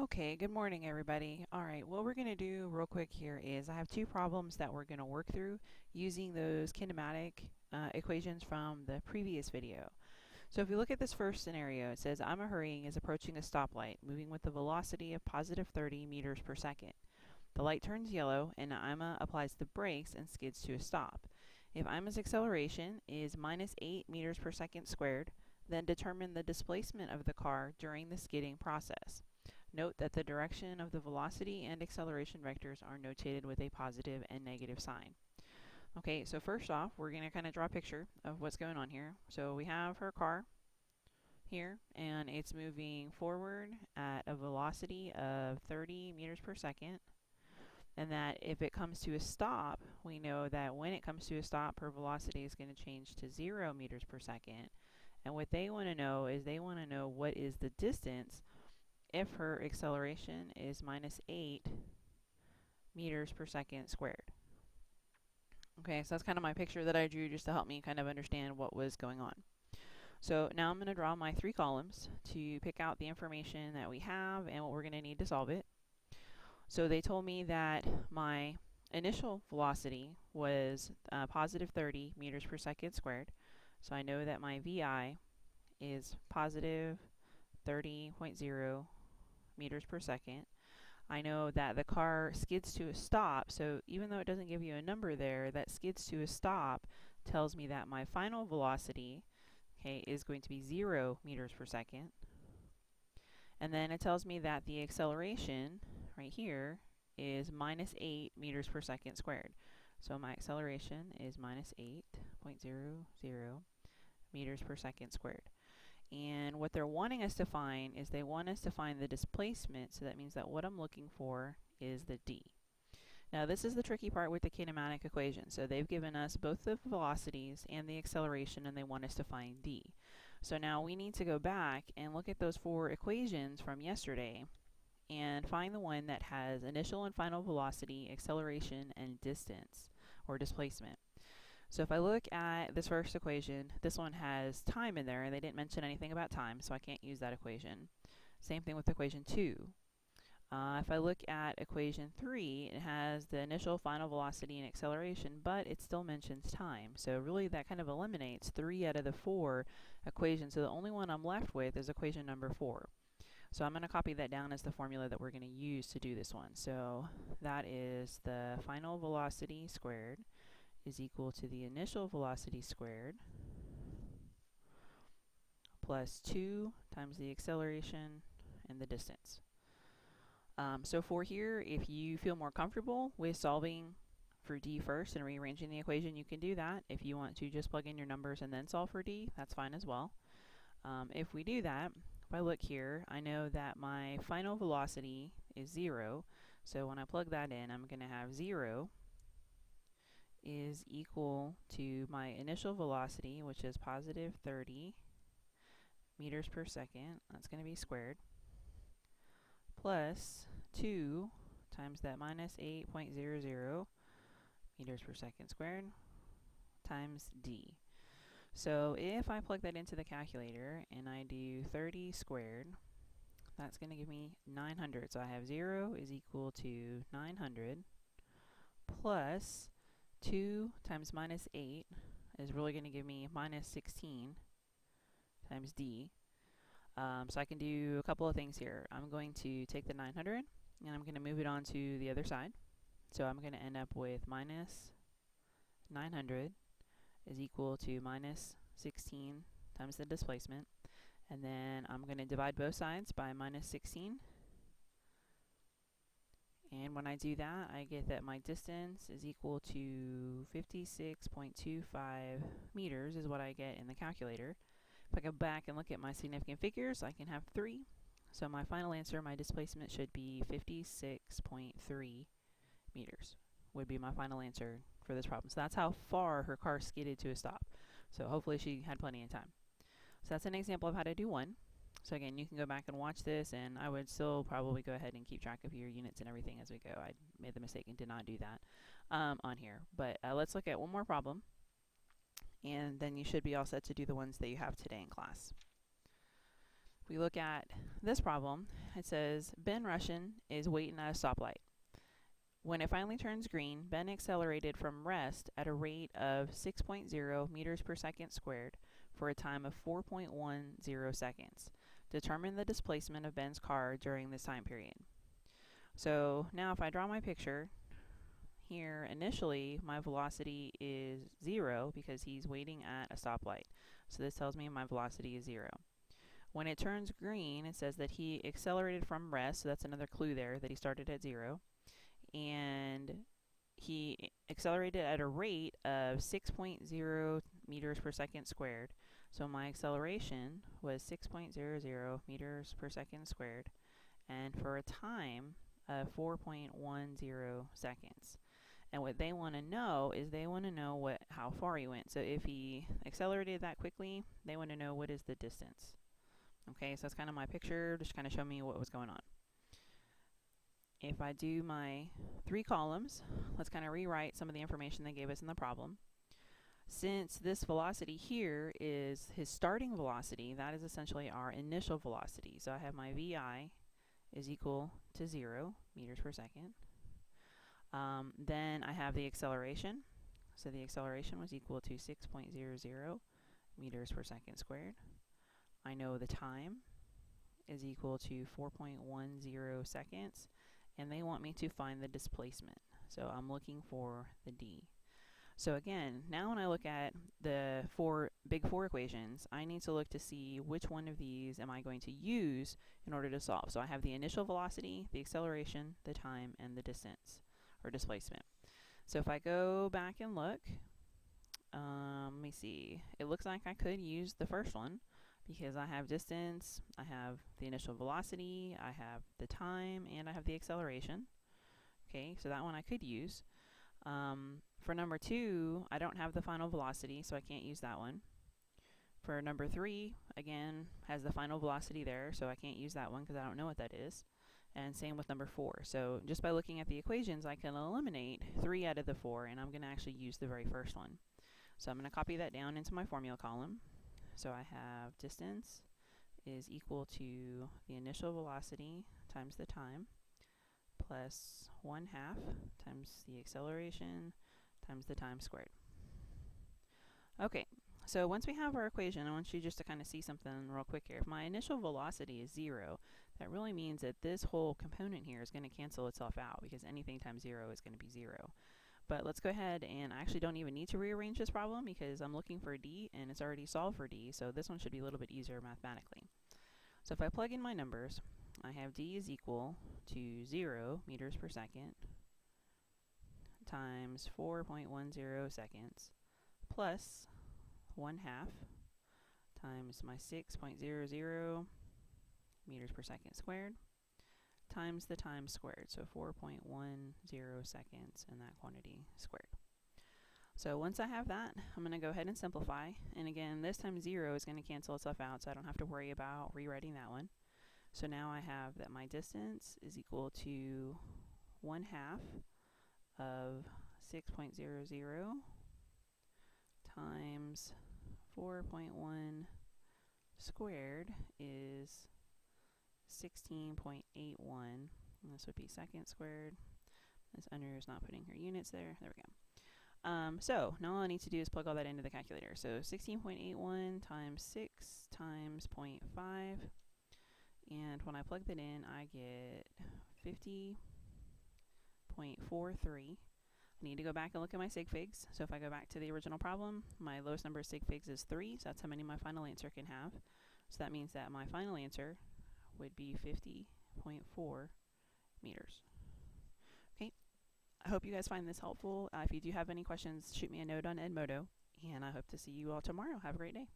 Okay, good morning everybody. Alright, what we're going to do real quick here is I have two problems that we're going to work through using those kinematic equations from the previous video. So if we look at this first scenario, it says I'm hurrying is approaching a stoplight, moving with a velocity of positive 30 meters per second. The light turns yellow and Ima applies the brakes and skids to a stop. If Ima's acceleration is minus 8 meters per second squared, then determine the displacement of the car during the skidding process. Note that the direction of the velocity and acceleration vectors are notated with a positive and negative sign. Okay, so first off, we're going to kind of draw a picture of what's going on here. So we have her car here, and it's moving forward at a velocity of 30 meters per second. And that if it comes to a stop, we know that when it comes to a stop, her velocity is going to change to 0 meters per second. And what they want to know is they want to know what is the distance if her acceleration is minus 8 meters per second squared. Okay, so that's kind of my picture that I drew just to help me kind of understand what was going on. So now I'm going to draw my three columns to pick out the information that we have and what we're going to need to solve it. So they told me that my initial velocity was positive 30 meters per second squared. So I know that my VI is positive 30.0 meters per second. I know that the car skids to a stop, so even though it doesn't give you a number there, that skids to a stop tells me that my final velocity, okay, is going to be 0 meters per second. And then it tells me that the acceleration right here is minus 8 meters per second squared. So my acceleration is minus 8.00 meters per second squared. And what they're wanting us to find is they want us to find the displacement, so that means that what I'm looking for is the d. Now this is the tricky part with the kinematic equation. So they've given us both the velocities and the acceleration, and they want us to find d. So now we need to go back and look at those four equations from yesterday and find the one that has initial and final velocity, acceleration, and distance, or displacement. So if I look at this first equation, this one has time in there, and they didn't mention anything about time, so I can't use that equation. Same thing with equation 2. If I look at equation 3, it has the initial, final velocity, and acceleration, but it still mentions time. So really that kind of eliminates 3 out of the 4 equations, so the only one I'm left with is equation number 4. So I'm going to copy that down as the formula that we're going to use to do this one. So that is the final velocity squared is equal to the initial velocity squared plus 2 times the acceleration and the distance. So for here, if you feel more comfortable with solving for d first and rearranging the equation, you can do that. If you want to just plug in your numbers and then solve for d, that's fine as well. If we do that, if I look here, I know that my final velocity is 0. So when I plug that in, I'm going to have 0 is equal to my initial velocity, which is positive 30 meters per second. That's going to be squared, plus 2 times that minus 8.00 meters per second squared times d. So if I plug that into the calculator and I do 30 squared, that's going to give me 900. So I have 0 is equal to 900 plus 2 times minus 8 is really going to give me minus 16 times d. So I can do a couple of things here. I'm going to take the 900 and I'm going to move it on to the other side. So I'm going to end up with minus 900 is equal to minus 16 times the displacement. And then I'm going to divide both sides by minus 16. And when I do that, I get that my distance is equal to 56.25 meters is what I get in the calculator. If I go back and look at my significant figures, I can have 3. So my final answer, my displacement should be 56.3 meters would be my final answer for this problem. So that's how far her car skidded to a stop. So hopefully she had plenty of time. So that's an example of how to do one. So again, you can go back and watch this, and I would still probably go ahead and keep track of your units and everything as we go. I made the mistake and did not do that on here. But let's look at one more problem, and then you should be all set to do the ones that you have today in class. We look at this problem. It says Ben Russian is waiting at a stoplight. When it finally turns green, Ben accelerated from rest at a rate of 6.0 meters per second squared for a time of 4.10 seconds. Determine the displacement of Ben's car during this time period. So now if I draw my picture, here initially my velocity is 0 because he's waiting at a stoplight. So this tells me my velocity is 0. When it turns green, it says that he accelerated from rest, so that's another clue there that he started at 0. And he accelerated at a rate of 6.0 meters per second squared. So my acceleration was 6.00 meters per second squared, and for a time of 4.10 seconds. And what they want to know is they want to know how far he went. So if he accelerated that quickly, they want to know what is the distance. Okay, so that's kind of my picture, just kind of show me what was going on. If I do my 3 columns, let's kind of rewrite some of the information they gave us in the problem. Since this velocity here is his starting velocity, that is essentially our initial velocity. So I have my VI is equal to 0 meters per second. Then I have the acceleration. So the acceleration was equal to 6.00 meters per second squared. I know the time is equal to 4.10 seconds, and they want me to find the displacement. So I'm looking for the D. So again, now when I look at the big four equations, I need to look to see which one of these am I going to use in order to solve. So I have the initial velocity, the acceleration, the time, and the distance, or displacement. So if I go back and look, let me see. It looks like I could use the first one, because I have distance, I have the initial velocity, I have the time, and I have the acceleration. Okay, so that one I could use. For number 2, I don't have the final velocity, so I can't use that one. For number 3, again, has the final velocity there, so I can't use that one because I don't know what that is. And same with number 4. So just by looking at the equations, I can eliminate 3 out of the 4, and I'm going to actually use the very first one. So I'm going to copy that down into my formula column. So I have distance is equal to the initial velocity times the time plus 1/2 times the acceleration times the time squared. Okay, so once we have our equation, I want you just to kind of see something real quick here. If my initial velocity is 0, that really means that this whole component here is going to cancel itself out, because anything times 0 is going to be 0. But let's go ahead, and I actually don't even need to rearrange this problem because I'm looking for D and it's already solved for D, so this one should be a little bit easier mathematically. So if I plug in my numbers, I have D is equal to 0 meters per second times 4.10 seconds plus 1/2 times my 6.00 meters per second squared times the time squared, so 4.10 seconds and that quantity squared. So once I have that, I'm going to go ahead and simplify. And again, this time 0 is going to cancel itself out, so I don't have to worry about rewriting that one. So now I have that my distance is equal to 1/2 of 6.00 times 4.1 squared is 16.81, and this would be second squared. This under is not putting her units there. There we go. So now all I need to do is plug all that into the calculator. So 16.81 times 6 times 0.5, and when I plug that in, I get 50.43. I need to go back and look at my sig figs. So if I go back to the original problem, my lowest number of sig figs is 3, so that's how many my final answer can have. So that means that my final answer would be 50.4 meters. Okay, I hope you guys find this helpful. If you do have any questions, shoot me a note on Edmodo, and I hope to see you all tomorrow. Have a great day.